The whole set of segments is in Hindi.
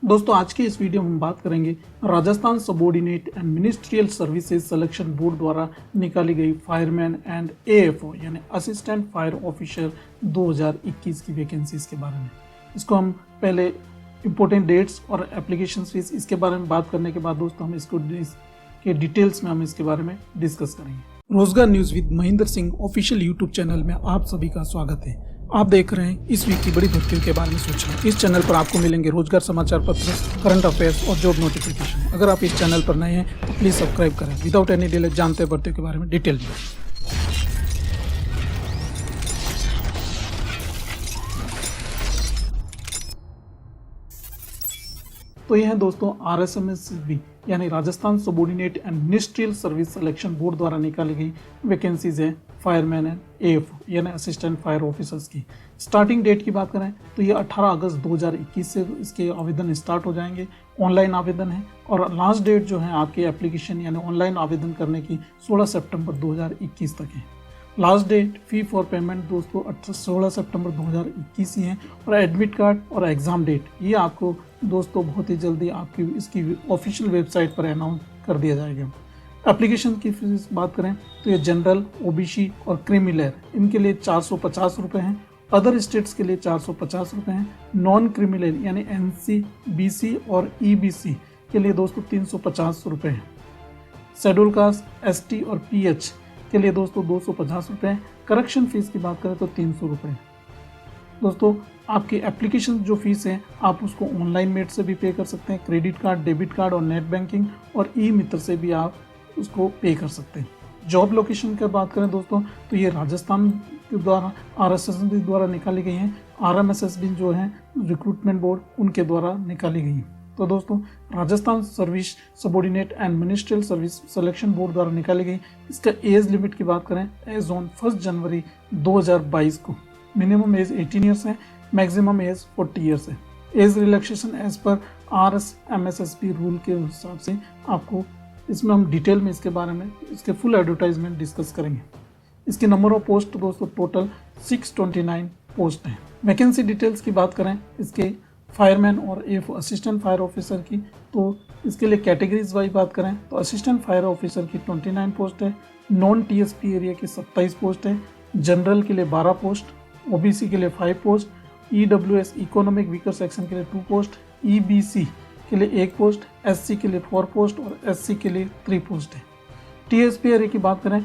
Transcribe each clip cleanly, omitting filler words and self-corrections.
दोस्तों आज के इस वीडियो में हम बात करेंगे Rajasthan subordinate and ministerial services selection board द्वारा निकाली गई फायरमैन एंड एएफओ यानी असिस्टेंट फायर ऑफिसर 2021 की वैकेंसीज के बारे में। इसको हम पहले इंपॉर्टेंट डेट्स और एप्लीकेशन फीस इसके बारे में बात करने के बाद दोस्तों हम इसको के डिटेल्स में हम इसके बारे में डिस्कस करेंगे। रोजगार news with Mahendra Singh official YouTube channel में आप सभी का स्वागत है। आप देख रहे हैं इस वीक की बड़ी भर्तियों के बारे में सोचना। इस चैनल पर आपको मिलेंगे रोजगार समाचार पत्र, करंट अफेयर्स और जॉब नोटिफिकेशन। अगर आप इस चैनल पर नए हैं तो प्लीज सब्सक्राइब करें। विदाउट एनी डिले जानते हैं भर्तियों के बारे में डिटेल में। तो यह है दोस्तों RSMSB यानी Rajasthan subordinate and ministerial service selection board द्वारा निकाली गई वैकेंसीज है फायरमैन एंड एएफओ यानी असिस्टेंट फायर ऑफिसर्स की। स्टार्टिंग डेट की बात करें तो ये 18 अगस्त 2021 से इसके आवेदन स्टार्ट हो जाएंगे। ऑनलाइन आवेदन है और लास्ट डेट जो है आपके एप्लीकेशन यानी ऑनलाइन आवेदन करने की 16 सितंबर 2021 तक है। Last date fee for payment दोस्तों 16 सितंबर 2021 ही है और एडमिट कार्ड और एग्ज़ाम डेट ये आपको दोस्तों बहुत ही जल्दी आपकी इसकी ऑफिशियल वेबसाइट पर अनाउंस कर दिया जाएगा। एप्लीकेशन की फीस बात करें तो ये जनरल, ओबीसी और क्रीमिलेयर इनके लिए 450 रुपये हैं। अदर स्टेट्स के लिए 450 रुपये हैं। नॉन क्रीमिलेयर यानी NC, BC और EBC के लिए दोस्तों 350 रुपये हैं। शेड्यूल कास्ट, ST और PH के लिए दोस्तों 250 रुपये हैं। करेक्शन फीस की बात करें तो 300 रुपये। दोस्तों आपकी एप्लीकेशन जो फीस है आप उसको ऑनलाइन मेड से भी पे कर सकते हैं। क्रेडिट कार्ड, डेबिट कार्ड और नेट बैंकिंग और ई-मित्र से भी आप उसको पे कर सकते हैं। जॉब लोकेशन की बात करें दोस्तों तो ये राजस्थान के द्वारा RSMSB द्वारा निकाली गई हैं। RMSSB जो है रिक्रूटमेंट बोर्ड उनके द्वारा निकाली गई हैं। तो दोस्तों Rajasthan service subordinate and ministerial service selection board द्वारा निकाली गई इसका एज लिमिट की बात करें एज ऑन 1 जनवरी 2022 को मिनिमम एज 18 ईयर्स है, मैक्सिमम एज 40 ईयर्स है। एज रिलैक्सेशन एज पर RSMSB रूल के हिसाब से आपको इसमें हम डिटेल में इसके बारे में इसके फुल एडवर्टाइजमेंट डिस्कस करेंगे। इसके नंबर ऑफ पोस्ट दोस्तों टोटल 629 पोस्ट हैं। वैकेंसी डिटेल्स की बात करें इसके फायरमैन और एएफओ असिस्टेंट फायर ऑफिसर की तो इसके लिए कैटेगरीज वाइज बात करें तो असिस्टेंट फायर ऑफिसर की 29 पोस्ट है। नॉन TSP एरिया की 27 पोस्ट है। जनरल के लिए 12 पोस्ट, OBC के लिए 5 post, EWS economic weaker section के लिए 2 पोस्ट, EBC के लिए 1 पोस्ट, SC के लिए 4 पोस्ट और SC के लिए 3 पोस्ट है। TSP एरिया की बात करें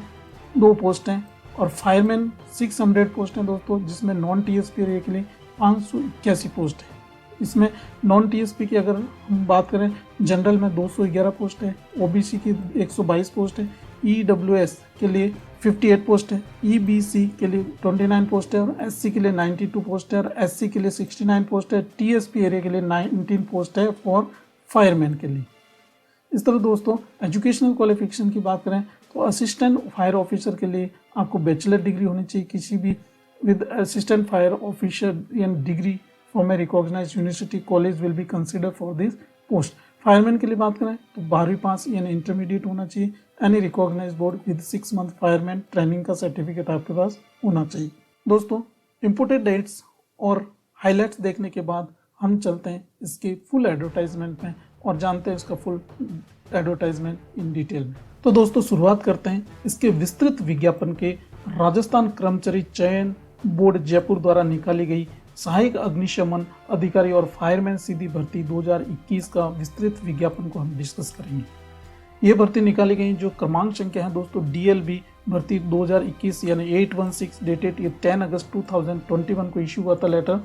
2 पोस्ट हैं और फायरमैन 600 पोस्ट हैं दोस्तों, जिसमें नॉन TSP एरिया के लिए 581 पोस्ट है। इसमें नॉन TSP की अगर हम बात करें जनरल में 211 पोस्ट है, OBC की 122 पोस्ट है, EWS के लिए 58 पोस्ट है, EBC के लिए 29 पोस्ट है और SC के लिए 92 पोस्ट है और SC के लिए 69 पोस्ट है। TSP एरिया के लिए 19 पोस्ट है फॉर फायरमैन के लिए। इस तरह दोस्तों एजुकेशनल क्वालिफिकेशन की बात करें तो असिस्टेंट फायर ऑफिसर के लिए आपको बैचलर डिग्री होनी चाहिए किसी भी विद असिस्टेंट फायर ऑफिसर यानी degree from a recognised university college will be consider for this post. Fireman के लिए बात करें तो 12वीं पास यानी इंटरमीडिएट होना चाहिए। Any recognised board with 6 month fireman training का सर्टिफिकेट आपके पास होना चाहिए। दोस्तों इंपोर्टेड डेट्स और हाईलाइट्स देखने के बाद हम चलते हैं इसके फुल एडवर्टाइजमेंट में और जानते हैं इसका फुल एडवर्टाइजमेंट इन डिटेल में। तो दोस्तों शुरुआत करते हैं इसके विस्तृत विज्ञापन के। राजस्थान कर्मचारी चयन बोर्ड जयपुर द्वारा निकाली गई सहायक अग्निशमन अधिकारी और फायरमैन सीधी भर्ती 2021 का विस्तृत विज्ञापन को हम डिस्कस करेंगे। ये भर्ती निकाली गई जो क्रमांक संख्या है दोस्तों DLB भर्ती 2021 यानी 816 डेटेड 10 अगस्त 2021 को इश्यू हुआ था लेटर।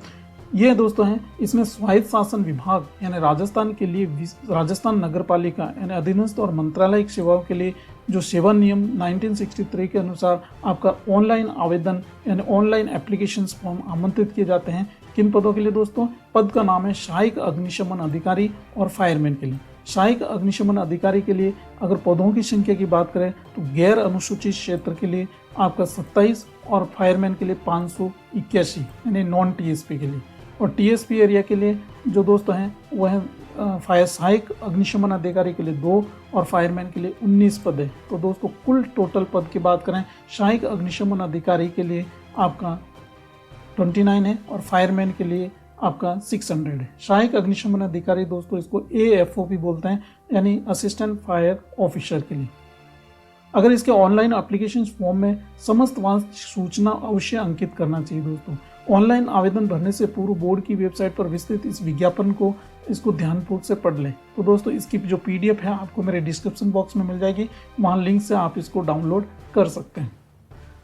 ये दोस्तों हैं इसमें स्वायत्त शासन विभाग यानी राजस्थान के लिए राजस्थान नगर पालिका यानी अधीनस्थ और मंत्रालयिक सेवाओं के लिए जो सेवा नियम 1963 के अनुसार आपका ऑनलाइन आवेदन यानी ऑनलाइन एप्लीकेशन फॉर्म आमंत्रित किए जाते हैं। किन पदों के लिए दोस्तों? पद का नाम है सहायक अग्निशमन अधिकारी और फायरमैन के लिए। सहायक अग्निशमन अधिकारी के लिए अगर पदों की संख्या की बात करें तो गैर अनुसूचित क्षेत्र के लिए आपका 27 और फायरमैन के लिए 581 यानी नॉन TSP के लिए। और TSP एरिया के लिए जो दोस्तों हैं वह है सहायक अग्निशमन अधिकारी के लिए 2 और फायरमैन के लिए 19 पद है। तो दोस्तों कुल टोटल पद की बात करें सहायक अग्निशमन अधिकारी के लिए आपका 29 है और फायरमैन के लिए आपका 600 है। सहायक अग्निशमन अधिकारी दोस्तों इसको AFO भी बोलते हैं, यानी असिस्टेंट फायर ऑफिसर के लिए। अगर इसके ऑनलाइन एप्लीकेशन फॉर्म में समस्त वांछित सूचना अवश्य अंकित करना चाहिए दोस्तों। ऑनलाइन आवेदन भरने से पूर्व बोर्ड की वेबसाइट पर विस्तृत इस विज्ञापन को इसको ध्यानपूर्वक से पढ़ लें। तो दोस्तों इसकी जो PDF है आपको मेरे डिस्क्रिप्शन बॉक्स में मिल जाएगी, वहाँ लिंक से आप इसको डाउनलोड कर सकते हैं।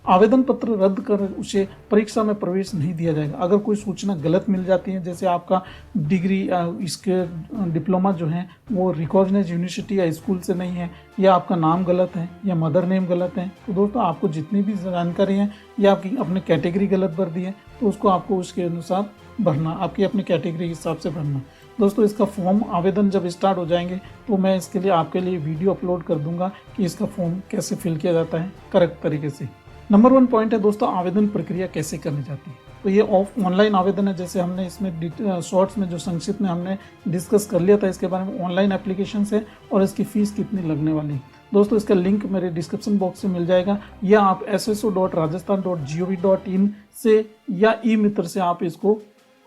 आवेदन पत्र रद्द कर उसे परीक्षा में प्रवेश नहीं दिया जाएगा। अगर कोई सूचना गलत मिल जाती है, जैसे आपका डिग्री इसके डिप्लोमा जो है वो रिकॉग्नाइज यूनिवर्सिटी या स्कूल से नहीं है, या आपका नाम गलत है या मदर नेम गलत है, तो दोस्तों आपको जितनी भी जानकारी है या आपकी अपने कैटेगरी गलत भर दी है तो उसको आपको उसके अनुसार भरना, आपकी अपनी कैटेगरी के हिसाब से भरना। दोस्तों इसका फॉर्म आवेदन जब स्टार्ट हो जाएंगे तो मैं इसके लिए आपके लिए वीडियो अपलोड कर दूंगा कि इसका फॉर्म कैसे फिल किया जाता है करेक्ट तरीके से। नंबर 1 पॉइंट है दोस्तों, आवेदन प्रक्रिया कैसे करनी जाती है। तो ये ऑनलाइन आवेदन है, जैसे हमने इसमें शॉर्ट्स में जो संक्षिप्त में हमने डिस्कस कर लिया था इसके बारे में। ऑनलाइन एप्लीकेशन है और इसकी फीस कितनी लगने वाली है दोस्तों, इसका लिंक मेरे डिस्क्रिप्शन बॉक्स में मिल जाएगा, या आप sso.rajasthan.gov.in से या ई-मित्र से आप इसको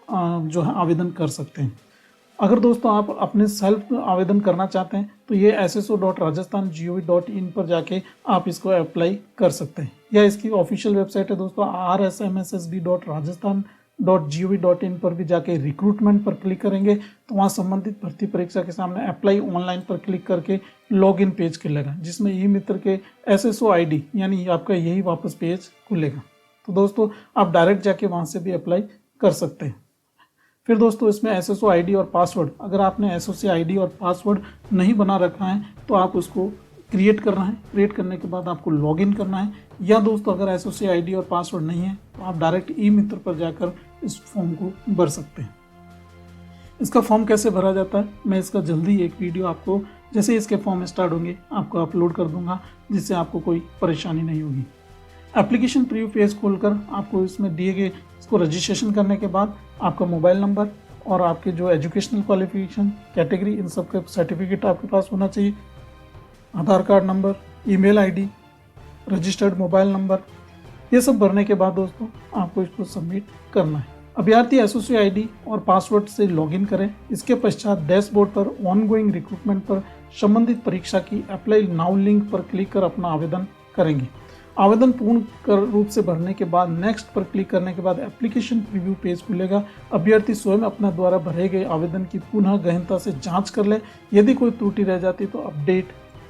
जो है आवेदन कर सकते हैं। अगर दोस्तों आप अपने सेल्फ आवेदन करना चाहते हैं तो ये sso.rajasthan.gov.in पर जाके आप इसको अप्लाई कर सकते हैं, या इसकी ऑफिशियल वेबसाइट है दोस्तों rsmssb.rajasthan.gov.in पर भी जाके रिक्रूटमेंट पर क्लिक करेंगे तो वहाँ संबंधित भर्ती परीक्षा के सामने अप्लाई ऑनलाइन पर क्लिक करके लॉगिन पेज खुलेगा, जिसमें ई-मित्र के SSO ID यानी आपका यही वापस पेज खुलेगा। तो दोस्तों आप डायरेक्ट जाके वहाँ से भी अप्लाई कर सकते हैं। फिर दोस्तों इसमें SSO ID और पासवर्ड, अगर आपने SSO ID और पासवर्ड नहीं बना रखा है तो आप उसको क्रिएट करना है। क्रिएट करने के बाद आपको लॉगिन करना है, या दोस्तों अगर SSO ID और पासवर्ड नहीं है तो आप डायरेक्ट ई-मित्र पर जाकर इस फॉर्म को भर सकते हैं। इसका फॉर्म कैसे भरा जाता है मैं इसका जल्दी एक वीडियो आपको जैसे इसके फॉर्म स्टार्ट होंगे आपको अपलोड कर दूंगा, जिससे आपको कोई परेशानी नहीं होगी। एप्लीकेशन प्रीव्यू पेज खोलकर आपको इसमें दिए गए इसको रजिस्ट्रेशन करने के बाद आपका मोबाइल नंबर और आपके जो एजुकेशनल क्वालिफिकेशन कैटेगरी इन सब का सर्टिफिकेट आपके पास होना चाहिए, Aadhaar card number, email ID, registered mobile number, ये सब भरने के बाद दोस्तों आपको इसको सबमिट करना है। अभ्यर्थी SSO ID और पासवर्ड से लॉगिन करें। इसके पश्चात डैशबोर्ड पर ऑनगोइंग रिक्रूटमेंट पर संबंधित परीक्षा की अप्लाई नाउ लिंक पर क्लिक कर अपना आवेदन करेंगे। आवेदन पूर्ण रूप से भरने के बाद नेक्स्ट पर क्लिक करने के बाद एप्लीकेशन प्रीव्यू पेज खुलेगा। अभ्यर्थी स्वयं अपने द्वारा भरे गए आवेदन की पुनः गहनता से जांच कर ले। यदि कोई त्रुटि रह जाती तो अपडेट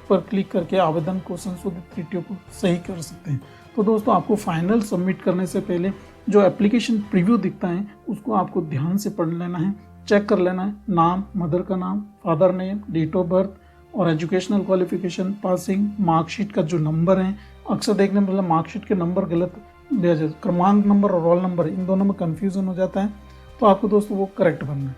पर क्लिक करके आवेदन को संशोधित त्रुटियों को सही कर सकते हैं। तो दोस्तों आपको फाइनल सबमिट करने से पहले जो एप्लीकेशन प्रीव्यू दिखता है उसको आपको ध्यान से पढ़ लेना है, चेक कर लेना है। नाम, मदर का नाम, father name, date of birth और एजुकेशनल क्वालिफिकेशन, पासिंग, मार्कशीट का जो नंबर है, अक्सर देखने में मतलब मार्कशीट के नंबर गलत दिया जाता है, क्रमांक नंबर और रोल नंबर इन दोनों में कन्फ्यूजन हो जाता है, तो आपको दोस्तों वो करेक्ट भरना है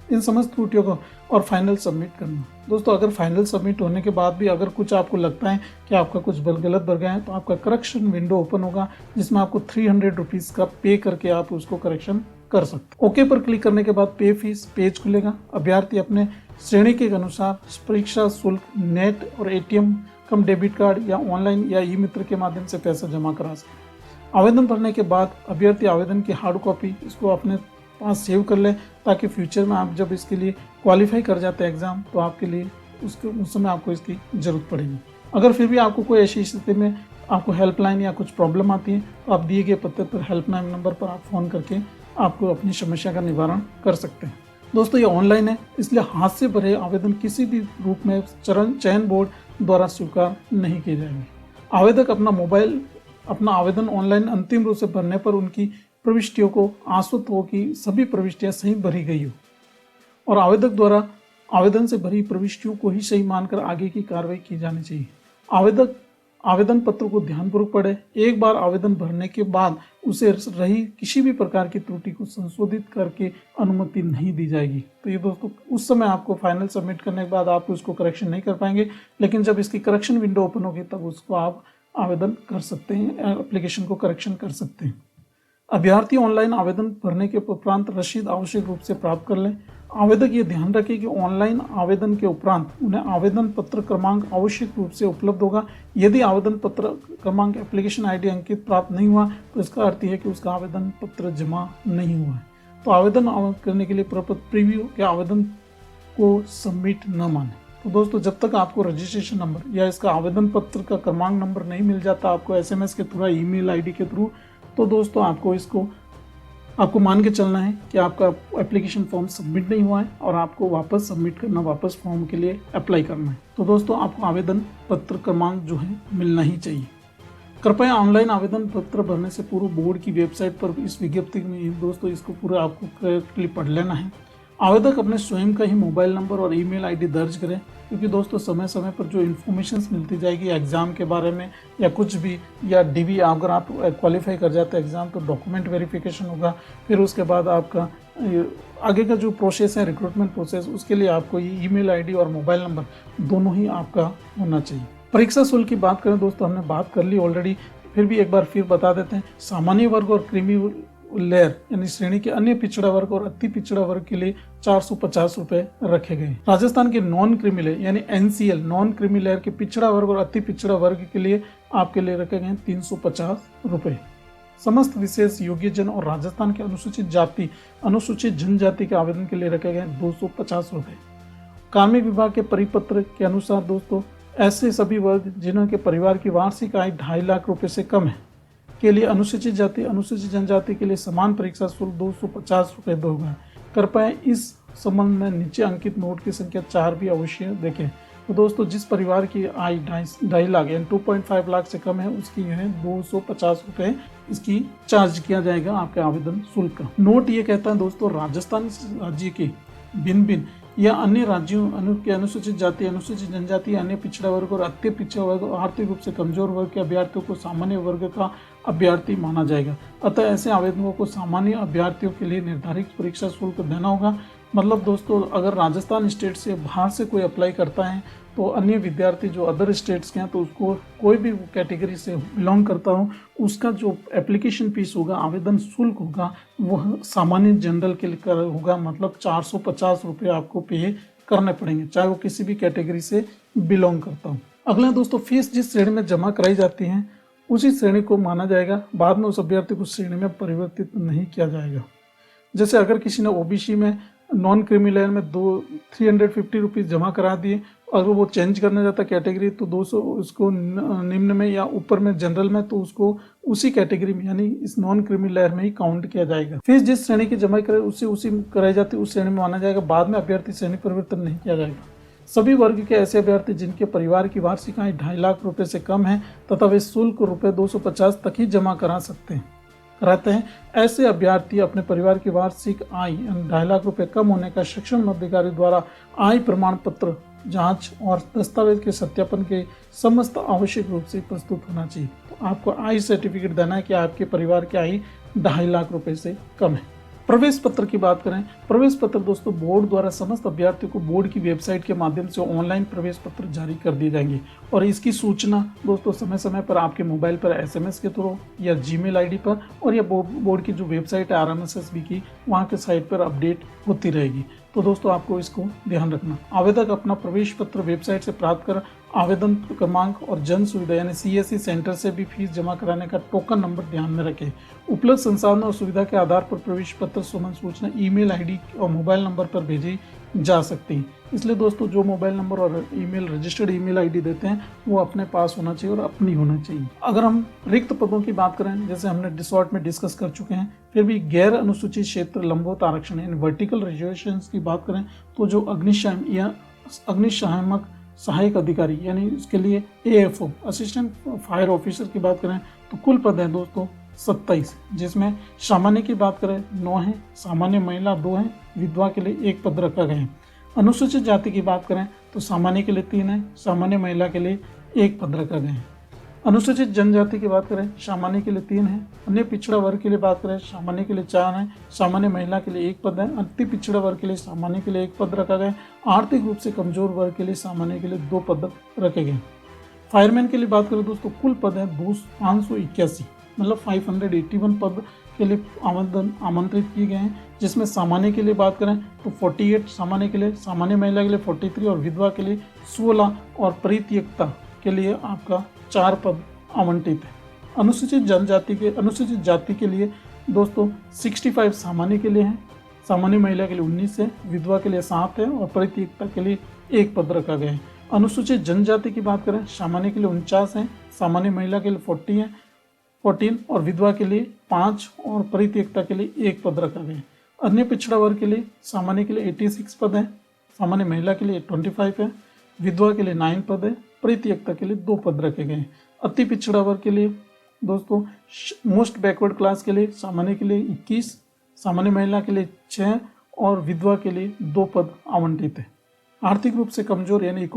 इन समस्त त्रुटियों को और फाइनल सबमिट करना। दोस्तों अगर फाइनल सबमिट होने के बाद भी अगर कुछ आपको लगता है कि आपका कुछ गलत भर गया है तो आपका करेक्शन विंडो ओपन होगा, जिसमें आपको 300 रुपीज़ का पे करके आप उसको करेक्शन कर सकते हैं। ओके पर क्लिक करने के बाद पे फीस पेज खुलेगा। अभ्यर्थी अपने श्रेणी के अनुसार परीक्षा शुल्क नेट और ATM कम डेबिट कार्ड या ऑनलाइन या ई-मित्र के माध्यम से पैसा जमा करा सकते हैं। आवेदन भरने के बाद अभ्यर्थी आवेदन की हार्ड कॉपी इसको अपने पास सेव कर ले, ताकि फ्यूचर में आप जब इसके लिए क्वालिफाई कर जाते हैं एग्ज़ाम तो आपके लिए उस समय आपको इसकी ज़रूरत पड़ेगी। अगर फिर भी आपको कोई ऐसी स्थिति में आपको हेल्पलाइन या कुछ प्रॉब्लम आती है तो आप दिए गए पते पर हेल्पलाइन नंबर पर आप फ़ोन करके आपको अपनी समस्या का निवारण कर सकते हैं। दोस्तों ये ऑनलाइन है, इसलिए हाथ से भरे आवेदन किसी भी रूप में चयन बोर्ड द्वारा स्वीकार नहीं किए जाएंगे। आवेदक अपना आवेदन ऑनलाइन अंतिम रूप से भरने पर उनकी प्रविष्टियों को आश्वस्त हो कि सभी प्रविष्टियां सही भरी गई हो और आवेदक द्वारा आवेदन से भरी प्रविष्टियों को ही सही मानकर आगे की कार्रवाई की जानी चाहिए। आवेदक आवेदन पत्र को ध्यानपूर्वक पढ़े। एक बार आवेदन भरने के बाद उसे रही किसी भी प्रकार की त्रुटि को संशोधित करके अनुमति नहीं दी जाएगी। तो ये दोस्तों उस समय आपको फाइनल सबमिट करने के बाद आप उसको करेक्शन नहीं कर पाएंगे, लेकिन जब इसकी करेक्शन विंडो ओपन होगी तब उसको आप आवेदन कर सकते हैं, एप्लीकेशन को करेक्शन कर सकते हैं। अभ्यर्थी ऑनलाइन आवेदन भरने के उपरांत रसीद आवश्यक रूप से प्राप्त कर लें। आवेदक ये ध्यान रखें कि ऑनलाइन आवेदन के उपरांत उन्हें आवेदन पत्र क्रमांक आवश्यक रूप से उपलब्ध होगा। यदि आवेदन पत्र क्रमांक एप्लीकेशन ID अंकित प्राप्त नहीं हुआ तो इसका अर्थ यह है कि उसका आवेदन पत्र जमा नहीं हुआ है। तो आवेदन करने के लिए प्रपत्र प्रीव्यू के आवेदन को सबमिट न माने। तो दोस्तों जब तक आपको रजिस्ट्रेशन नंबर या इसका आवेदन पत्र का क्रमांक नंबर नहीं मिल जाता आपको एसएमएस के थ्रू, ईमेल आईडी के थ्रू, तो दोस्तों आपको मान के चलना है कि आपका एप्लीकेशन फॉर्म सबमिट नहीं हुआ है और आपको वापस सबमिट करना, वापस फॉर्म के लिए अप्लाई करना है। तो दोस्तों आपको आवेदन पत्र क्रमांक जो है मिलना ही चाहिए। कृपया ऑनलाइन आवेदन पत्र भरने से पूर्व बोर्ड की वेबसाइट पर इस विज्ञप्ति में दोस्तों इसको पूरा आपको करेक्टली पढ़ लेना है। आवेदक अपने स्वयं का ही मोबाइल नंबर और ईमेल आईडी दर्ज करें, क्योंकि दोस्तों समय समय पर जो इन्फॉर्मेशन मिलती जाएगी एग्ज़ाम के बारे में या कुछ भी, या डीवी अगर आप क्वालिफाई कर जाते हैं एग्ज़ाम तो डॉक्यूमेंट वेरिफिकेशन होगा, फिर उसके बाद आपका आगे का जो प्रोसेस है रिक्रूटमेंट प्रोसेस, उसके लिए आपको ये ईमेल आईडी और मोबाइल नंबर दोनों ही आपका होना चाहिए। परीक्षा शुल्क की बात करें दोस्तों, हमने बात कर ली ऑलरेडी, फिर भी एक बार फिर बता देते हैं। सामान्य वर्ग और क्रीमी लेयर यानी श्रेणी के अन्य पिछड़ा वर्ग और अति पिछड़ा वर्ग के लिए 450 रुपए रखे गए। राजस्थान के नॉन क्रीमी लेयर यानी एनसीएल नॉन क्रीमी लेयर के पिछड़ा वर्ग और अति पिछड़ा वर्ग के लिए आपके लिए रखे गए 350 रुपए। समस्त विशेष योग्यजन और राजस्थान के अनुसूचित जाति अनुसूचित जनजाति के आवेदन के लिए रखे गए 250 रुपए। कार्मिक विभाग के परिपत्र के अनुसार दोस्तों ऐसे सभी वर्ग जिनके परिवार की वार्षिक आय 2.5 लाख रुपए से कम है के लिए अनुसूचित जाति अनुसूचित जनजाति के लिए समान परीक्षा शुल्क 250 रुपये होगा। कृपया इस संबंध में नीचे अंकित नोट की संख्या 4 भी अवश्य देखें। तो दोस्तों जिस परिवार की आय 2.5 लाख यानी 2.5 लाख से कम है उसकी है 250 रुपये इसकी चार्ज किया जाएगा आपके आवेदन शुल्क का। नोट ये कहता है दोस्तों राजस्थान राज्य के भिन्न भिन्न या अन्य राज्यों के अनुसूचित जाति अनुसूचित जनजाति अन्य पिछड़ा वर्ग और अति पिछड़ा वर्ग और आर्थिक रूप से कमजोर वर्ग के अभ्यर्थियों को सामान्य वर्ग का अभ्यर्थी माना जाएगा। अतः ऐसे आवेदकों को सामान्य अभ्यर्थियों के लिए निर्धारित परीक्षा शुल्क देना होगा। मतलब दोस्तों अगर राजस्थान स्टेट से बाहर से कोई अप्लाई करता है तो अन्य विद्यार्थी जो अदर स्टेट्स के हैं तो उसको कोई भी कैटेगरी से बिलोंग करता हो उसका जो एप्लीकेशन फीस होगा आवेदन शुल्क होगा वह सामान्य जनरल के लिए होगा। मतलब 450 रुपये आपको पे करने पड़ेंगे चाहे वो किसी भी कैटेगरी से बिलोंग करता हो। अगला दोस्तों फीस जिस श्रेणी में जमा कराई जाती है उसी श्रेणी को माना जाएगा। बाद में उस अभ्यर्थी को श्रेणी में परिवर्तित नहीं किया जाएगा। जैसे अगर किसी ने ओबीसी में नॉन क्रीमी लेयर में 350 रुपीज़ जमा करा दिए, अगर वो चेंज करना चाहता कैटेगरी तो 200 उसको निम्न में या ऊपर में जनरल में तो उसको उसी कैटेगरी में यानी इस नॉन क्रीमी लेयर में ही काउंट किया जाएगा। फीस जिस श्रेणी की जमा करे उसी कराई जाती है उस श्रेणी में माना जाएगा। बाद में अभ्यर्थी श्रेणी परिवर्तन नहीं किया जाएगा। सभी वर्ग के ऐसे अभ्यर्थी जिनके परिवार की वार्षिक आय 2.5 लाख रुपए से कम है तथा वे शुल्क रुपये 250 तक ही जमा कराते हैं ऐसे अभ्यर्थी अपने परिवार की वार्षिक आय 2.5 लाख रुपए कम होने का सक्षम अधिकारी द्वारा आय प्रमाण पत्र जांच और दस्तावेज के सत्यापन के समस्त आवश्यक रूप से प्रस्तुत होना चाहिए। तो आपको आय सर्टिफिकेट देना है कि आपके परिवार की आय 2.5 लाख रुपए से कम है। प्रवेश पत्र की बात करें, प्रवेश पत्र दोस्तों बोर्ड द्वारा समस्त अभ्यर्थियों को बोर्ड की वेबसाइट के माध्यम से ऑनलाइन प्रवेश पत्र जारी कर दिए जाएंगे और इसकी सूचना दोस्तों समय समय पर आपके मोबाइल पर एसएमएस के थ्रू या जीमेल आईडी पर और या बोर्ड की जो वेबसाइट है RMSSB की वहाँ के साइट पर अपडेट होती रहेगी। तो दोस्तों आपको इसको ध्यान रखना। आवेदक अपना प्रवेश पत्र वेबसाइट से प्राप्त कर आवेदन क्रमांक और जन सुविधा यानी CSC सेंटर से भी फीस जमा कराने का टोकन नंबर ध्यान में रखें। उपलब्ध संसाधन और सुविधा के आधार पर प्रवेश पत्र संबंधी सूचना ईमेल आईडी और मोबाइल नंबर पर भेजी जा सकती है। इसलिए दोस्तों जो मोबाइल नंबर और ईमेल रजिस्टर्ड ईमेल आईडी देते हैं वो अपने पास होना चाहिए और अपनी होना चाहिए। अगर हम रिक्त पदों की बात करें जैसे हमने शॉर्ट में डिस्कस कर चुके हैं, फिर भी गैर अनुसूचित क्षेत्र लंबवत आरक्षण यानी वर्टिकल रिजर्वेशन की बात करें तो जो अग्निशामक सहायक अधिकारी यानी इसके लिए AFO असिस्टेंट फायर ऑफिसर की बात करें तो कुल पद हैं दोस्तों 27, जिसमें सामान्य की बात करें 9 है, सामान्य महिला 2 है, विधवा के लिए 1 पद रखा गया है। अनुसूचित जाति की बात करें तो सामान्य के लिए 3 है, सामान्य महिला के लिए 1 पद रखा गया है। अनुसूचित जनजाति की बात करें सामान्य के लिए 3 है, अन्य पिछड़ा वर्ग के लिए बात करें सामान्य के लिए 4 है, सामान्य महिला के लिए 1 पद है, अति पिछड़ा वर्ग के लिए सामान्य के लिए 1 पद रखा गया। आर्थिक रूप से कमजोर वर्ग के लिए सामान्य के लिए 2 पद रखे गए। फायरमैन के लिए बात करें दोस्तों कुल पद है 581 मतलब 581 पद के लिए आवेदन आमंत्रित किए गए हैं, जिसमें सामान्य के लिए बात करें तो 48 सामान्य के लिए, सामान्य महिला के लिए 43 और विधवा के लिए 16 और परित्यक्ता के लिए आपका 4 पद आवंटित है। अनुसूचित जाति के लिए दोस्तों 65 सामान्य के लिए है, सामान्य महिला के लिए 19 है, विधवा के लिए 7 है और परित्यक्ता के लिए 1 पद रखा गया है। अनुसूचित जनजाति की बात करें, सामान्य के लिए 49 है, सामान्य महिला के लिए 40 है 14 और विधवा के लिए 5 और परित्यक्ता के लिए 1 पद रखा गया है। अन्य पिछड़ा वर्ग के लिए सामान्य के लिए 86 पद है, सामान्य महिला के लिए 25 है, विधवा के लिए 9 पद है, परित्यक्ता के लिए 2 पद रखे गए हैं। अति पिछड़ा वर्ग के लिए दोस्तों मोस्ट बैकवर्ड क्लास के लिए सामान्य के लिए 21, सामान्य महिला के लिए 6 और विधवा के लिए 2 पद आवंटित है। आर्थिक रूप से कमजोर यानी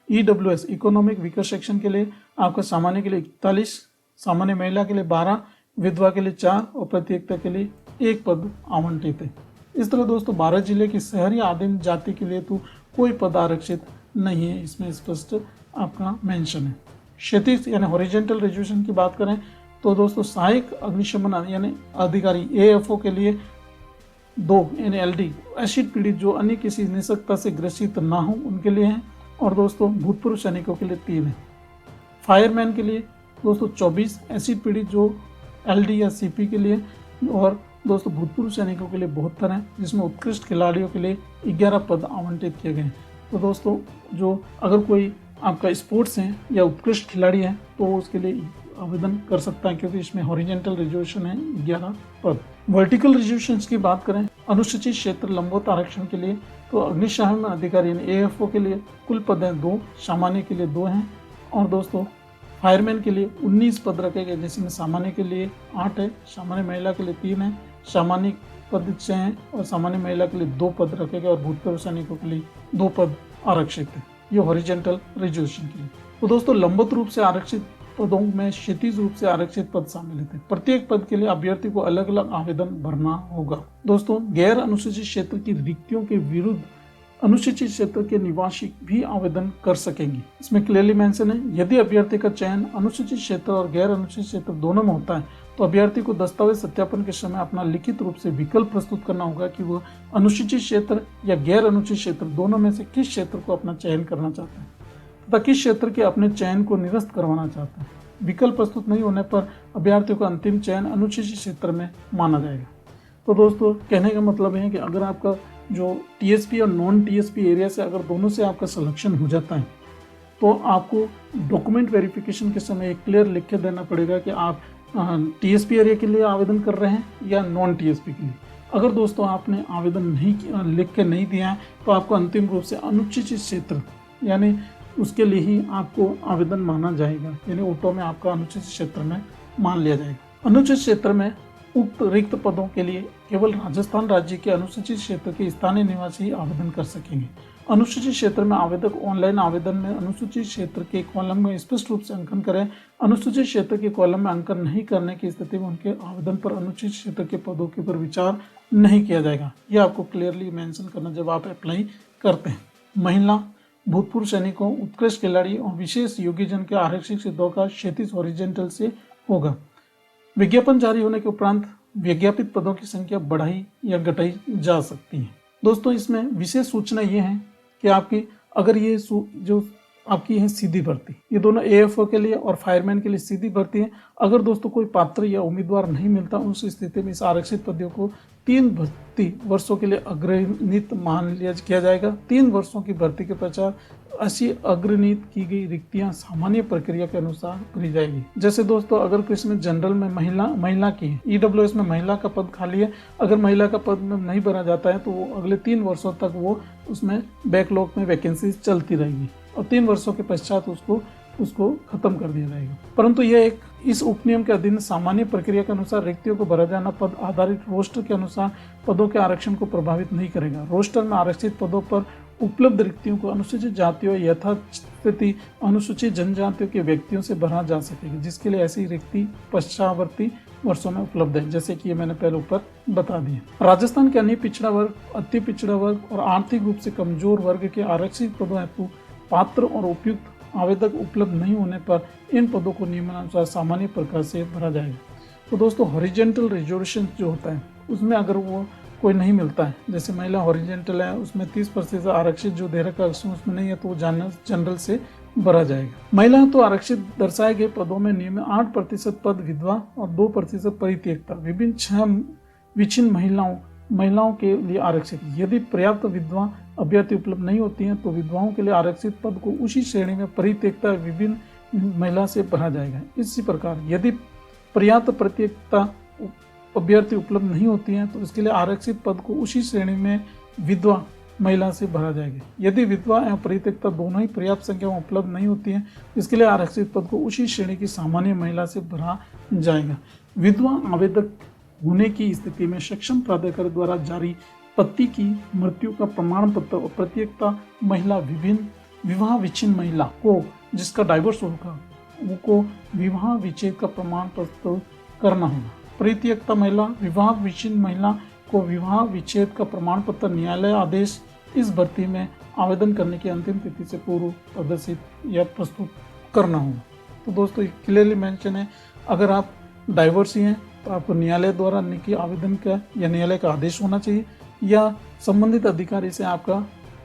EWS इकोनॉमिक वीकर सेक्शन के लिए आपका सामान्य के लिए 41, सामान्य महिला के लिए 12, विधवा के लिए 4 और परित्यक्ता के लिए 1 पद आवंटित है। इस तरह दोस्तों 12 जिले की शहरी आदिम जाति के लिए तो कोई पद आरक्षित नहीं है, इसमें स्पष्ट आपका मेंशन है। क्षैतिज यानी हॉरिजॉन्टल रिजर्वेशन की बात करें तो दोस्तों सहायक अग्निशमन यानी अधिकारी AFO के लिए 2 यानी LD, एसिड पीड़ित जो अन्य किसी निःशक्तता से ग्रसित ना हो उनके लिए है, और दोस्तों भूतपूर्व सैनिकों के लिए 3 है। फायरमैन के लिए दोस्तों 24, एसिड पीड़ित जो LD या CP के लिए, और दोस्तों भूतपूर्व सैनिकों के लिए 72 हैं, जिसमें उत्कृष्ट खिलाड़ियों के लिए 11 पद आवंटित किए गए हैं। तो दोस्तों जो अगर कोई आपका स्पोर्ट्स है या उत्कृष्ट खिलाड़ी है तो उसके लिए आवेदन कर सकता है, क्योंकि इसमें हॉरिजॉन्टल रिजर्वेशन है 11 पद। वर्टिकल रिजर्वेशन की बात करें अनुसूचित क्षेत्र लंबवत आरक्षण के लिए तो अग्निशमन अधिकारी यानी AFO के लिए कुल पद हैं 2, सामान्य के लिए 2 हैं, और दोस्तों फायरमैन के लिए 19 पद रखे गए, जिसमें सामान्य के लिए 8 है, सामान्य महिला के लिए 3 है, सामान्य पद 6 हैं और सामान्य महिला के लिए 2 पद रखे गए, और भूतपूर्व सैनिकों के लिए 2 पद आरक्षित है। ये हॉरिजॉन्टल रिजर्वेशन के लिए। तो दोस्तों लंबवत रूप से आरक्षित पदों में क्षैतिज रूप से आरक्षित पद शामिल होते हैं। प्रत्येक पद के लिए अभ्यर्थी को अलग अलग आवेदन भरना होगा। दोस्तों गैर अनुसूचित क्षेत्र की रिक्तियों के विरुद्ध अनुसूचित क्षेत्र के निवासी भी आवेदन कर सकेंगे। इसमें क्लियरली मेंशन है, यदि अभ्यर्थी का चयन अनुसूचित क्षेत्र और गैर अनुसूचित क्षेत्र दोनों में होता है तो अभ्यर्थी को दस्तावेज सत्यापन के समय अपना लिखित रूप से विकल्प प्रस्तुत करना होगा कि वह अनुसूचित क्षेत्र या गैर अनुसूचित क्षेत्र दोनों में से किस क्षेत्र को अपना चयन करना चाहता है तथा किस क्षेत्र के अपने चयन को निरस्त करवाना चाहता है। विकल्प प्रस्तुत नहीं होने पर अभ्यर्थी का अंतिम चयन अनुसूचित क्षेत्र में माना जाएगा। तो दोस्तों कहने का मतलब है कि अगर आपका जो TSP और नॉन TSP एरिया से अगर दोनों से आपका सिलेक्शन हो जाता है तो आपको डॉक्यूमेंट वेरिफिकेशन के समय एक क्लियर लिख के देना पड़ेगा कि आप TSP एरिया के लिए आवेदन कर रहे हैं या नॉन TSP के लिए। अगर दोस्तों आपने आवेदन नहीं लिख के नहीं दिया है तो आपको अंतिम रूप से अनुसूचित क्षेत्र यानी उसके लिए ही आपको आवेदन माना जाएगा, यानी ऑटो में आपका अनुसूचित क्षेत्र में मान लिया जाएगा। अनुसूचित क्षेत्र में उक्त रिक्त पदों के लिए केवल राजस्थान राज्य के अनुसूचित क्षेत्र के स्थानीय निवासी आवेदन कर सकेंगे। अनुसूचित क्षेत्र में आवेदक ऑनलाइन आवेदन में अनुसूचित क्षेत्र के कॉलम में स्पष्ट रूप से अंकन करें। अनुसूचित क्षेत्र के कॉलम में अंकन नहीं करने की स्थिति में उनके आवेदन पर अनुसूचित क्षेत्र के पदों के ऊपर विचार नहीं किया जाएगा। यह आपको क्लियरली मेंशन करना जब आप अप्लाई करते हैं। महिला, भूतपूर्व सैनिकों, उत्कृष्ट खिलाड़ी और विशेष योग्यजन के आरक्षित क्षेत्रों का क्षैतिज हॉरिजॉन्टल से होगा। विज्ञापन जारी होने के उपरांत विज्ञापित पदों की संख्या बढ़ाई या घटाई जा सकती है। दोस्तों इसमें विशेष सूचना ये है कि आपकी अगर ये जो आपकी है सीधी भर्ती, ये दोनों AFO के लिए और फायरमैन के लिए सीधी भर्ती है। अगर दोस्तों कोई पात्र या उम्मीदवार नहीं मिलता उस स्थिति में इस आरक्षित पदों को 3 भर्ती वर्षों के लिए अग्रनीत मान लिया किया जाएगा। 3 वर्षों की भर्ती के पश्चात ऐसी अग्रनीत की गई रिक्तियां सामान्य प्रक्रिया के अनुसार भरी जाएगी। जैसे दोस्तों अगर किसी जनरल में महिला की है, EWS में महिला का पद खाली है, अगर महिला का पद में नहीं भरा जाता है तो वो अगले 3 वर्षों तक वो उसमें बैकलॉग में वैकेंसीज चलती रहेगी और 3 वर्षों के पश्चात उसको खत्म कर दिया जाएगा। परंतु यह एक इस उपनियम के अधीन सामान्य प्रक्रिया के अनुसार रिक्तियों को भरा जाना पद आधारित रोस्टर के अनुसार पदों के आरक्षण को प्रभावित नहीं करेगा। रोस्टर में आरक्षित पदों पर उपलब्ध रिक्तियों को अनुसूचित जातियों यथास्थिति अनुसूचित जनजातियों के व्यक्तियों से भरा जा सकेगी, जिसके लिए ऐसी रिक्ति पश्चावर्ती वर्षों में उपलब्ध है, जैसे कि ये मैंने पहले ऊपर बता दिया। राजस्थान के अन्य पिछड़ा वर्ग, अति पिछड़ा वर्ग और आर्थिक रूप से कमजोर वर्ग के आरक्षित पदों हेतु पात्र और उपयुक्त आवेदक उपलब्ध नहीं होने पर इन पदों को नियमानुसार सामान्य प्रकार से भरा जाएगा। तो दोस्तों हॉरिजॉन्टल रिजर्वेशन जो होता है उसमें अगर वो कोई नहीं मिलता है, जैसे महिला हॉरिजॉन्टल है उसमें 30% आरक्षित जो दे रखा है उसमें नहीं है तो वो जनरल से भरा जाएगा। महिला तो आरक्षित दर्शाए गए पदों में नियम में 8% पद विधवा और 2% परित्यक्ता विभिन्न 6 विच्छिन्न महिलाओं के लिए आरक्षित। यदि पर्याप्त विधवा अभ्यर्थी उपलब्ध नहीं होती हैं तो विधवाओं के लिए आरक्षित पद को उसी श्रेणी में परित्यक्ता विभिन्न महिला से भरा जाएगा। इसी प्रकार यदि पर्याप्त परित्यक्ता अभ्यर्थी उपलब्ध नहीं होती हैं तो इसके लिए आरक्षित पद को उसी श्रेणी में विधवा महिला से भरा जाएगा। यदि विधवा एवं परित्यक्ता दोनों ही पर्याप्त संख्या में उपलब्ध नहीं होती हैं इसके लिए आरक्षित पद को उसी श्रेणी की सामान्य महिला से भरा जाएगा। विधवा आवेदक होने की स्थिति में सक्षम प्राधिकारी द्वारा जारी पति की मृत्यु का प्रमाण पत्र और परित्यक्ता महिला विवाह विच्छिन्न महिला को जिसका डाइवोर्स होगा उनको विवाह विच्छेद का प्रमाण पत्र करना होगा। परित्यक्ता महिला विवाह विच्छिन्न महिला को विवाह विच्छेद का प्रमाण पत्र न्यायालय आदेश इस भर्ती में आवेदन करने की अंतिम तिथि से पूर्व प्रदर्शित या प्रस्तुत करना होगा। तो दोस्तों क्लियरली मेंशन है, अगर आप डाइवोर्सी हैं तो आपको न्यायालय द्वारा निकी आवेदन का या न्यायालय का आदेश होना चाहिए या संबंधित अधिकारी से आपका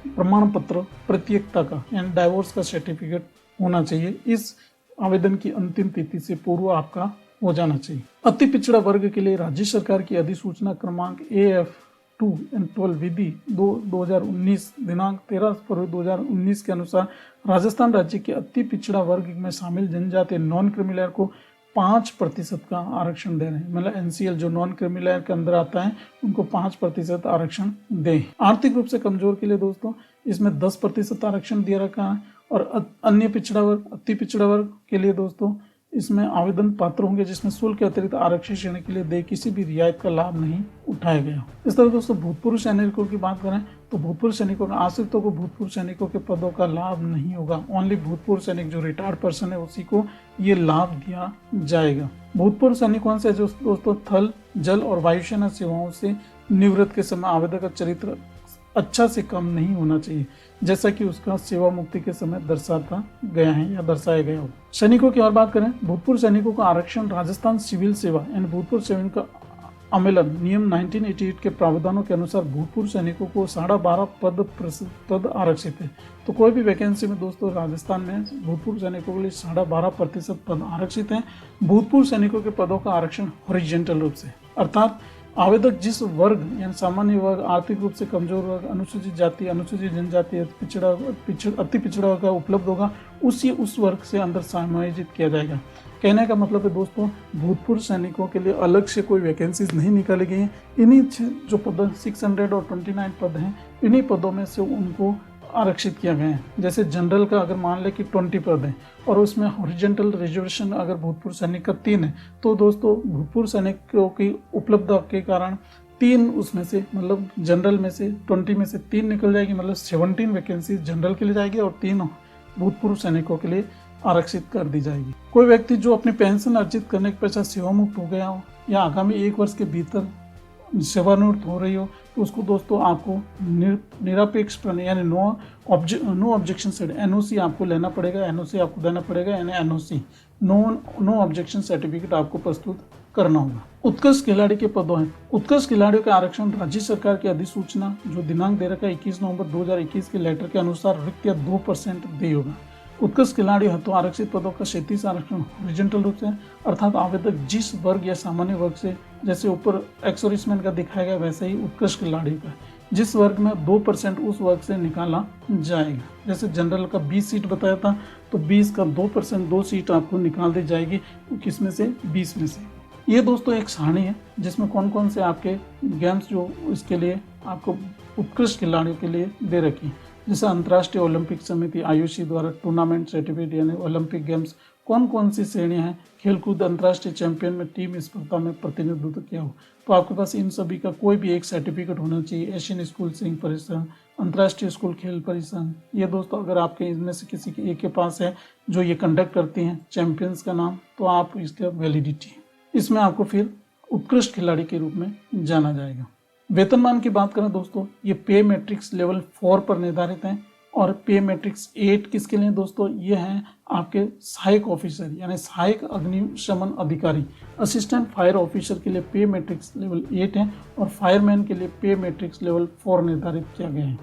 प्रमाण पत्र परित्यक्ता का यानी डाइवोर्स का सर्टिफिकेट होना चाहिए। इस आवेदन की अंतिम तिथि से पूर्व आपका हो जाना चाहिए। अति पिछड़ा वर्ग के लिए राज्य सरकार की अधिसूचना क्रमांक AF212 विधि 2019 दिनांक 13 फरवरी 2019 के अनुसार राजस्थान राज्य के अति पिछड़ा वर्ग में शामिल जनजातीय नॉन क्रीमी को 5% का आरक्षण दे रहे हैं। मतलब NCL जो नॉन क्रीमी लेयर के अंदर आता है उनको 5% आरक्षण दें। आर्थिक रूप से कमजोर के लिए दोस्तों इसमें 10% आरक्षण दिया रखा है और अन्य पिछड़ा वर्ग अति पिछड़ा वर्ग के लिए दोस्तों इसमें आवेदन पात्र होंगे जिसमें शुल्क के अतिरिक्त आरक्षित श्रेणी के लिए दे किसी भी रियायत का लाभ नहीं उठाया गया। इस तरह दोस्तों भूतपूर्व सैनिकों की बात करें तो भूतपूर्व सैनिकों आश्रितों को भूतपूर्व सैनिकों के पदों का लाभ नहीं होगा। ओनली भूतपूर्व सैनिक जो रिटायर्ड पर्सन है उसी को ये लाभ दिया जाएगा। भूतपूर्व सैनिक कौन से जो दोस्तों थल जल और वायुसेना सेवाओं से निवृत्त के समय आवेदक का चरित्र अच्छा से कम नहीं होना चाहिए जैसा कि उसका सेवा मुक्ति के समय दर्शाता गया है या दर्शाया गया हो। सैनिकों की और बात करें, भूतपूर्व सैनिकों का आरक्षण राजस्थान सिविल सेवा यानी भूतपूर्व सैनिक का अमेलन नियम 1988 के प्रावधानों के अनुसार भूतपूर्व सैनिकों को 12.5 पद आरक्षित है। तो कोई भी वैकेंसी में दोस्तों राजस्थान में भूतपूर्व सैनिकों के लिए 12.5% पद आरक्षित हैं। भूतपूर्व सैनिकों के पदों का आरक्षण हॉरिजॉन्टल रूप से अर्थात आवेदक जिस वर्ग यानी सामान्य वर्ग, आर्थिक रूप से कमजोर वर्ग, अनुसूचित जाति, अनुसूचित जनजाति, अति पिछड़ा वर्ग का उपलब्ध होगा उस वर्ग से अंदर समायोजित किया जाएगा। कहने का मतलब है दोस्तों भूतपूर्व सैनिकों के लिए अलग से कोई वैकेंसीज नहीं निकाली गई हैं। इन्हीं जो पद 629 पद हैं इन्हीं पदों में से उनको आरक्षित किया गया है। जैसे जनरल का अगर मान ले कि 20 पद है और उसमें हॉरिजॉन्टल रिजर्वेशन अगर भूतपूर्व सैनिक का 3 है तो दोस्तों भूतपूर्व सैनिकों की उपलब्धता के कारण 3 उसमें से मतलब जनरल में से 20 में से 3 निकल जाएगी, मतलब 17 वैकेंसी जनरल के लिए जाएगी और 3 भूतपूर्व सैनिकों के लिए आरक्षित कर दी जाएगी। कोई व्यक्ति जो अपनी पेंशन अर्जित करने के पश्चात सेवामुक्त हो गया हो या आगामी 1 वर्ष के भीतर सेवानिवृत्त हो रही हो तो उसको दोस्तों आपको निरपेक्ष यानी नो ऑब्जेक्शन NOC आपको लेना पड़ेगा। NOC आपको देना पड़ेगा यानी NOC नो ऑब्जेक्शन सर्टिफिकेट आपको प्रस्तुत करना होगा। उत्कृष्ट खिलाड़ी के पदों हैं। उत्कृष्ट खिलाड़ियों का आरक्षण राज्य सरकार की अधिसूचना जो दिनांक दे रखा है 21 नवंबर 2021 के लेटर के अनुसार रिक्त 2% दे होगा। उत्कृष्ट खिलाड़ी हेतु आरक्षित पदों का 37 आरक्षण हॉरिजॉन्टल रूप से अर्थात आवेदक जिस वर्ग या सामान्य वर्ग से जैसे ऊपर एक्स-सर्विसमैन का दिखाया गया वैसे ही उत्कृष्ट खिलाड़ी का जिस वर्ग में 2% उस वर्ग से निकाला जाएगा। जैसे जनरल का 20 सीट बताया था तो 20 का 2% 2 सीट आपको निकाल दी जाएगी तो किसमें से 20 में से। ये दोस्तों एक सारणी है जिसमें कौन कौन से आपके गेम्स जो इसके लिए आपको उत्कृष्ट खिलाड़ियों के लिए दे रखी है। जैसे अंतर्राष्ट्रीय ओलंपिक समिति IOC द्वारा टूर्नामेंट सर्टिफिकेट यानी ओलंपिक गेम्स कौन कौन सी श्रेणियां हैं, खेलकूद अंतर्राष्ट्रीय चैंपियन में टीम स्पर्धा में प्रतिनिधित्व किया हो तो आपके पास इन सभी का कोई भी एक सर्टिफिकेट होना चाहिए। एशियन स्कूल सिंह परिसंघ, अंतर्राष्ट्रीय स्कूल खेल परिसंघ, ये दोस्तों अगर आपके इनमें से किसी के एक के पास है जो ये कंडक्ट करती हैं चैंपियंस का नाम तो आप इसका वैलिडिटी इसमें आपको फिर उत्कृष्ट खिलाड़ी के रूप में जाना जाएगा। वेतनमान की बात करें दोस्तों ये पे मैट्रिक्स लेवल 4 पर निर्धारित हैं और पे मैट्रिक्स 8 किसके लिए दोस्तों ये हैं आपके सहायक ऑफिसर यानी सहायक अग्निशमन अधिकारी असिस्टेंट फायर ऑफिसर के लिए पे मैट्रिक्स लेवल 8 है और फायरमैन के लिए पे मैट्रिक्स लेवल 4 निर्धारित किया गया है।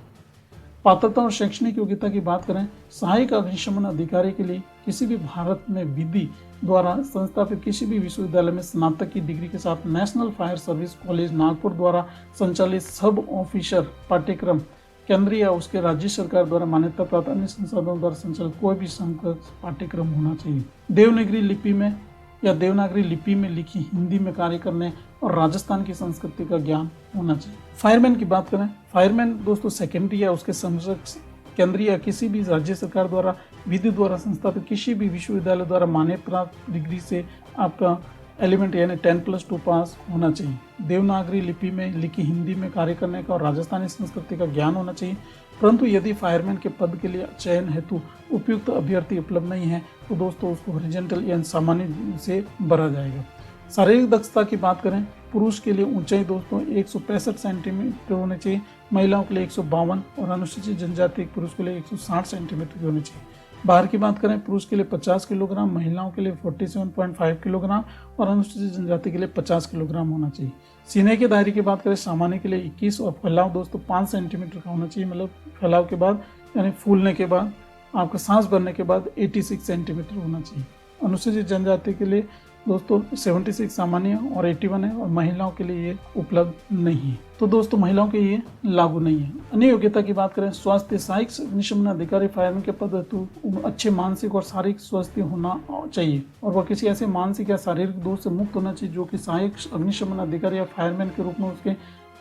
पात्रता और शैक्षणिक योग्यता की बात करें, सहायक अग्निशमन अधिकारी के लिए किसी भी भारत में विधि द्वारा संस्थापित किसी भी विश्वविद्यालय में स्नातक की डिग्री के साथ national fire service college Nagpur द्वारा संचालित सब ऑफिसर पाठ्यक्रम, केंद्रीय या उसके राज्य सरकार द्वारा मान्यता प्राप्त अन्य संसाधनों द्वारा संचालित कोई भी समकक्ष पाठ्यक्रम होना चाहिए। देवनागरी लिपि में या देवनागरी लिपि में लिखी हिंदी में कार्य करने और राजस्थान की संस्कृति का ज्ञान होना चाहिए। फायरमैन की बात करें, फायरमैन दोस्तों सेकेंडरी या उसके समकक्ष केंद्रीय या किसी भी राज्य सरकार द्वारा विधि द्वारा संस्थापित किसी भी विश्वविद्यालय द्वारा मान्यता प्राप्त डिग्री से आपका एलिमेंट यानी 10+2 पास होना चाहिए। देवनागरी लिपि में लिखी हिंदी में कार्य करने का और राजस्थानी संस्कृति का ज्ञान होना चाहिए। परंतु यदि फायरमैन के पद के लिए चयन हेतु उपयुक्त अभ्यर्थी उपलब्ध नहीं है तो दोस्तों उसको हॉरिजॉन्टल या सामान्य से भरा जाएगा। शारीरिक दक्षता की बात करें, पुरुष के लिए ऊंचाई दोस्तों 165 सेंटीमीटर होनी चाहिए, महिलाओं के लिए 152 और अनुसूचित जनजाति पुरुष के लिए 160 सेंटीमीटर की होनी चाहिए। भार की बात करें, पुरुष के लिए 50 किलोग्राम, महिलाओं के लिए 47.5 किलोग्राम और अनुसूचित जनजाति के लिए 50 किलोग्राम होना चाहिए। सीने के दायरे की बात करें, सामान्य के लिए 21 और फैलाव दोस्तों 5 सेंटीमीटर का होना चाहिए, मतलब फैलाव के बाद यानी फूलने के बाद आपका सांस भरने के बाद 86 सेंटीमीटर होना चाहिए। अनुसूचित जनजाति के लिए दोस्तों 76 सामान्य और 81 है और महिलाओं के लिए ये उपलब्ध नहीं है, तो दोस्तों महिलाओं के ये लागू नहीं है। अन्य योग्यता की बात करें, स्वास्थ्य सहायक अग्निशमन अधिकारी फायरमैन के पद हेतु अच्छे मानसिक और शारीरिक स्वास्थ्य होना चाहिए और वह किसी ऐसे मानसिक या शारीरिक दोष से मुक्त होना चाहिए जो कि सहायक अग्निशमन अधिकारी या फायरमैन के रूप में उसके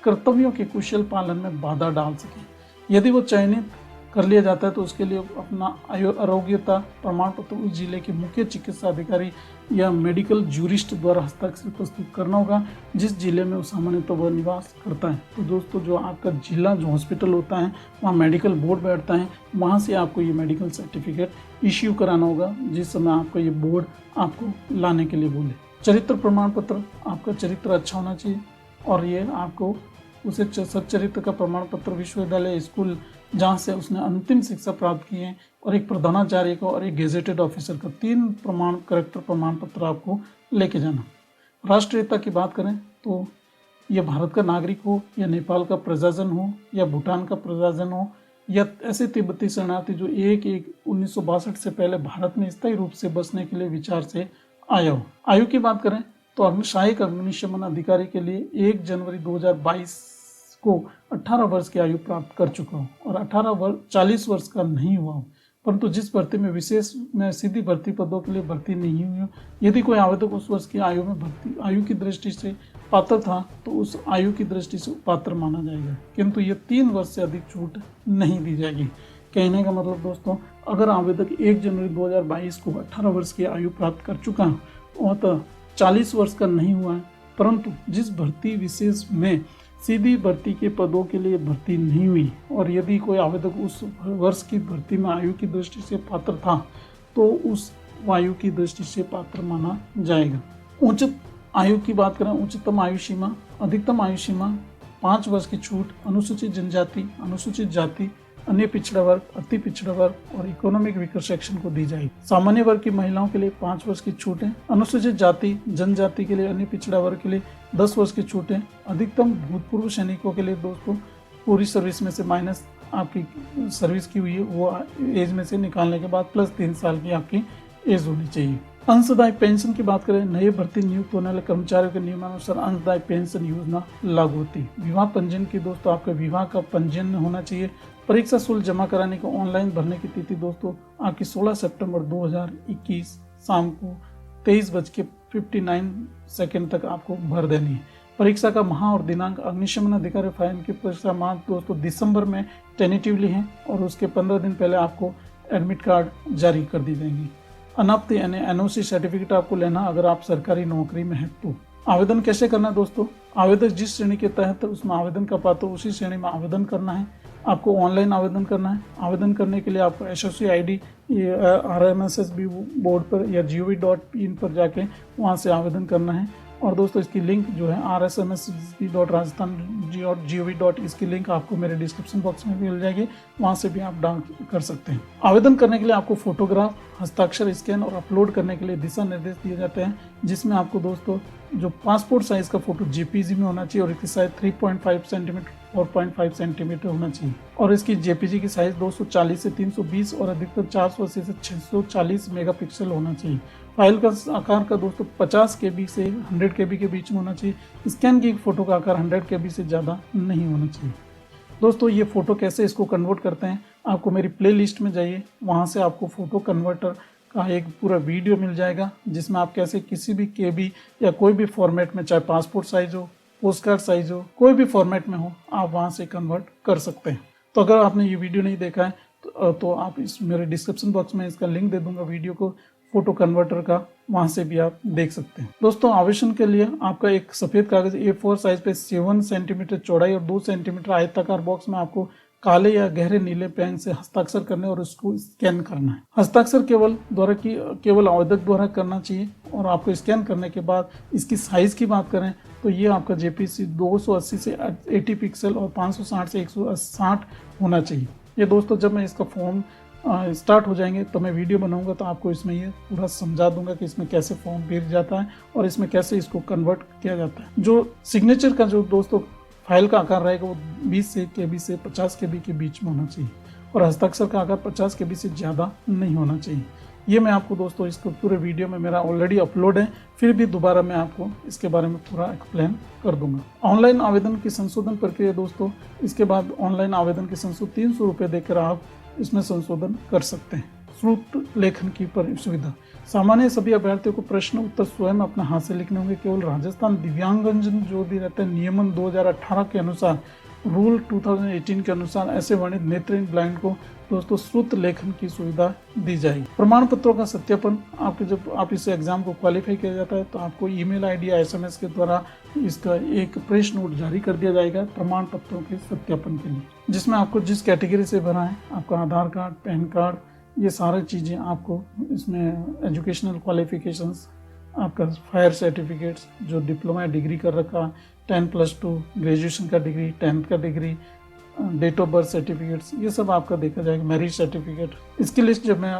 कर्तव्यों के कुशल पालन में बाधा डाल सके। यदि वो चयनित कर लिया जाता है तो उसके लिए अपना आरोग्यता प्रमाण पत्र उस जिले के मुख्य चिकित्सा अधिकारी या मेडिकल जूरिस्ट द्वारा हस्ताक्षर प्रस्तुत करना होगा जिस जिले में वो सामान्यतः वह निवास करता है। तो दोस्तों जो आपका जिला जो हॉस्पिटल होता है वहाँ मेडिकल बोर्ड बैठता है, वहाँ से आपको ये मेडिकल सर्टिफिकेट इश्यू कराना होगा जिस समय आपका ये बोर्ड आपको लाने के लिए बोले। चरित्र प्रमाण पत्र, आपका चरित्र अच्छा होना चाहिए और ये आपको उसे सच्चरित्र का प्रमाण पत्र विश्वविद्यालय स्कूल जहाँ से उसने अंतिम शिक्षा प्राप्त की है और एक प्रधानाचार्य का और एक गेजेटेड ऑफिसर का 3 करेक्टर प्रमाण पत्र आपको लेके जाना। राष्ट्रीयता की बाट करें तो यह भारत का नागरिक हो या नेपाल का प्रजाजन हो या भूटान का प्रजाजन हो या ऐसे तिब्बती शरणार्थी जो 1/1/1962 से पहले भारत में स्थायी रूप से बसने के लिए विचार से आया हो। आयु की बात करें तो सहायक अग्निशमन अधिकारी के लिए 1 जनवरी 2022 को 18 वर्ष की आयु प्राप्त कर चुका हूँ और 40 वर्ष का नहीं हुआ हूँ, परंतु जिस भर्ती में विशेष में सीधी भर्ती पदों के लिए भर्ती नहीं हुई हूँ, यदि कोई आवेदक उस वर्ष की आयु में भर्ती आयु की दृष्टि से पात्र था तो उस आयु की दृष्टि से पात्र माना जाएगा, किंतु ये 3 वर्ष से अधिक छूट नहीं दी जाएगी। कहने का मतलब दोस्तों, अगर आवेदक 1 जनवरी 2022 को 18 वर्ष की आयु प्राप्त कर चुका है और तो 40 वर्ष का नहीं हुआ है, परंतु जिस भर्ती विशेष में सीधी भर्ती के पदों के लिए भर्ती नहीं हुई और यदि कोई आवेदक उस वर्ष की भर्ती में आयु की दृष्टि से पात्र था तो उस आयु की दृष्टि से पात्र माना जाएगा। उचित आयु की बात करें, उच्चतम आयु सीमा, अधिकतम आयु सीमा 5 वर्ष की छूट अनुसूचित जनजाति, अनुसूचित जाति, अन्य पिछड़ा वर्ग, अति पिछड़ा वर्ग और इकोनॉमिक वीकर सेक्शन को दी जाएगी। सामान्य वर्ग की महिलाओं के लिए 5 वर्ष की छूट है, अनुसूचित जाति जनजाति के लिए, अन्य पिछड़ा वर्ग के लिए 10 वर्ष की छूट है। अधिकतम भूतपूर्व सैनिकों के लिए दोस्तों पूरी सर्विस में से माइनस आपकी सर्विस की हुई है वो एज में से निकालने के बाद प्लस 3 साल की आपकी एज होनी चाहिए। अंशदायी पेंशन की बात करें, नए भर्ती नियुक्त होने वाले कर्मचारियों के नियमानुसार अंशदायी पेंशन योजना लागू होती है। विवाह पंजीयन की दोस्तों आपका विवाह का पंजीयन होना चाहिए। परीक्षा शुल्क जमा कराने को ऑनलाइन भरने की तिथि दोस्तों आपकी 16 सितंबर 2021 शाम को 23:59 तक आपको भर देनी है। परीक्षा का माह और दिनांक अग्निशमन अधिकारी फाइन की परीक्षा माह दोस्तों दिसंबर में टेंटेटिवली है और उसके 15 दिन पहले आपको एडमिट कार्ड जारी कर दी जाएंगी। अनाप्त यानी एनओसी सर्टिफिकेट आपको लेना अगर आप सरकारी नौकरी में है तो। आवेदन कैसे करना है दोस्तों, आवेदक जिस श्रेणी के तहत उसमें आवेदन का पात्र उसी श्रेणी में आवेदन करना है। आपको ऑनलाइन आवेदन करना है। आवेदन करने के लिए आपको एसओसी आईडी RMSSB बोर्ड पर या gov.in पर जाके वहाँ से आवेदन करना है। और दोस्तों इसकी लिंक जो है rsmsb.rajasthan.gov. इसकी लिंक आपको मेरे डिस्क्रिप्शन बॉक्स में मिल जाएगी, वहाँ से भी आप डाउन कर सकते हैं। आवेदन करने के लिए आपको फोटोग्राफ, हस्ताक्षर स्कैन और अपलोड करने के लिए दिशा निर्देश दिए जाते हैं, जिसमें आपको दोस्तों जो पासपोर्ट साइज का फोटो JPG में होना चाहिए और इसकी साइज 3.5 सेंटीमीटर 4.5 सेंटीमीटर होना चाहिए और इसकी जेपीजी की साइज 240 से 320 और अधिकतर 480 से 640 मेगापिक्सल होना चाहिए। फाइल का आकार का दोस्तों 50 KB से 100 KB के बीच में होना चाहिए। स्कैन की फोटो का आकार 100 KB से ज़्यादा नहीं होना चाहिए। दोस्तों ये फ़ोटो कैसे इसको कन्वर्ट करते हैं, आपको मेरी प्लेलिस्ट में जाइए, वहाँ से आपको फ़ोटो कन्वर्टर का एक पूरा वीडियो मिल जाएगा जिसमें आप कैसे किसी भी KB या कोई भी फॉर्मेट में, चाहे पासपोर्ट साइज़ हो, पोस्ट कार्ड साइज़ हो, कोई भी फॉर्मेट में हो, आप वहाँ से कन्वर्ट कर सकते हैं। तो अगर आपने ये वीडियो नहीं देखा है तो आप इस मेरे डिस्क्रिप्शन बॉक्स में इसका लिंक दे दूंगा वीडियो को, फोटो कन्वर्टर का, वहाँ से भी आप देख सकते हैं। दोस्तों आवेदन के लिए आपका एक सफ़ेद कागज़ A4 साइज पे 7 सेंटीमीटर चौड़ाई और 2 सेंटीमीटर आयताकार बॉक्स में आपको काले या गहरे नीले पेन से हस्ताक्षर करने और उसको स्कैन करना है। हस्ताक्षर केवल आवेदक द्वारा करना चाहिए और आपको स्कैन करने के बाद इसकी साइज़ की बात करें तो ये आपका जेपीसी 280 से 80 पिक्सल और 560 से 160 होना चाहिए। ये दोस्तों जब मैं इसका फॉर्म स्टार्ट हो जाएंगे तो मैं वीडियो बनाऊंगा तो आपको इसमें ये पूरा समझा दूंगा कि इसमें कैसे फॉर्म भेज जाता है और इसमें कैसे इसको कन्वर्ट किया जाता है। जो सिग्नेचर का जो दोस्तों फाइल का आकार रहेगा वो 20 KB से 50 KB के बीच में होना चाहिए और हस्ताक्षर का आकार 50 KB से ज़्यादा नहीं होना चाहिए। ये मैं आपको दोस्तों इसको पूरे वीडियो में मेरा ऑलरेडी अपलोड है, फिर भी दोबारा मैं आपको इसके बारे में पूरा एक्सप्लेन कर दूंगा। ऑनलाइन आवेदन की संशोधन प्रक्रिया दोस्तों, इसके बाद ऑनलाइन आवेदन की 300 रुपये देकर आप इसमें संशोधन कर सकते हैं। श्रुत लेखन की सुविधा, सामान्य सभी अभ्यर्थियों को प्रश्न उत्तर स्वयं अपने हाथ से लिखने होंगे। केवल राजस्थान दिव्यांगजन जो भी रहते हैं नियमन 2018 के अनुसार, रूल 2018 के अनुसार ऐसे वर्णित नेत्रहीन ब्लाइंड को दोस्तों श्रुत लेखन की सुविधा दी जाएगी। प्रमाण पत्रों का सत्यापन, आपके जब आप इस एग्जाम को क्वालिफाई किया जाता है तो आपको ईमेल आईडी या SMS के द्वारा इसका एक प्रेस नोट जारी कर दिया जाएगा प्रमाण पत्रों के सत्यापन के लिए, जिसमें आपको जिस कैटेगरी से भरा है, आपका आधार कार्ड, पैन कार्ड, ये सारी चीज़ें आपको इसमें, एजुकेशनल क्वालिफिकेशंस, आपका फायर सर्टिफिकेट्स जो डिप्लोमा डिग्री कर रखा, 10+2 ग्रेजुएशन का डिग्री, 10th का degree, date of birth certificates, ये सब आपका देखा जाएगा, मैरिज सर्टिफिकेट। इसकी लिस्ट जब मैं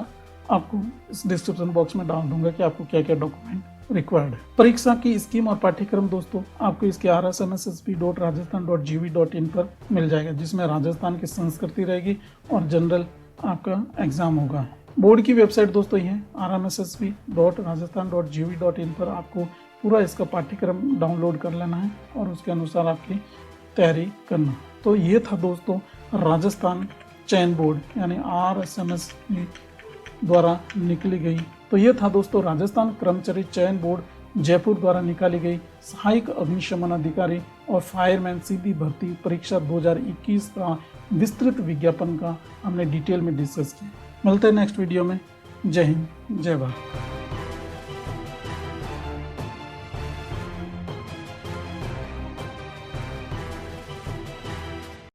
आपको इस डिस्क्रिप्शन बॉक्स में डाल दूंगा कि आपको क्या क्या डॉक्यूमेंट रिक्वायर्ड है। परीक्षा की स्कीम और पाठ्यक्रम दोस्तों आपको इसके rsmssb.rajasthan.gov.in पर मिल जाएगा, जिसमें राजस्थान की संस्कृति रहेगी और जनरल आपका एग्जाम होगा। बोर्ड की वेबसाइट दोस्तों ये है rmssb.rajasthan.gov.in पर आपको पूरा इसका पाठ्यक्रम डाउनलोड कर लेना है और उसके अनुसार आपकी तैयारी करना। तो ये था दोस्तों राजस्थान चयन बोर्ड यानी RSMSB द्वारा निकली गई, तो ये था दोस्तों राजस्थान कर्मचारी चयन बोर्ड जयपुर द्वारा निकाली गई सहायक अग्निशमन अधिकारी और फायरमैन सीधी भर्ती परीक्षा 2021 का विस्तृत विज्ञापन का हमने डिटेल में डिस्कस किया। मिलते हैं नेक्स्ट वीडियो में। जय हिंद, जय भारत।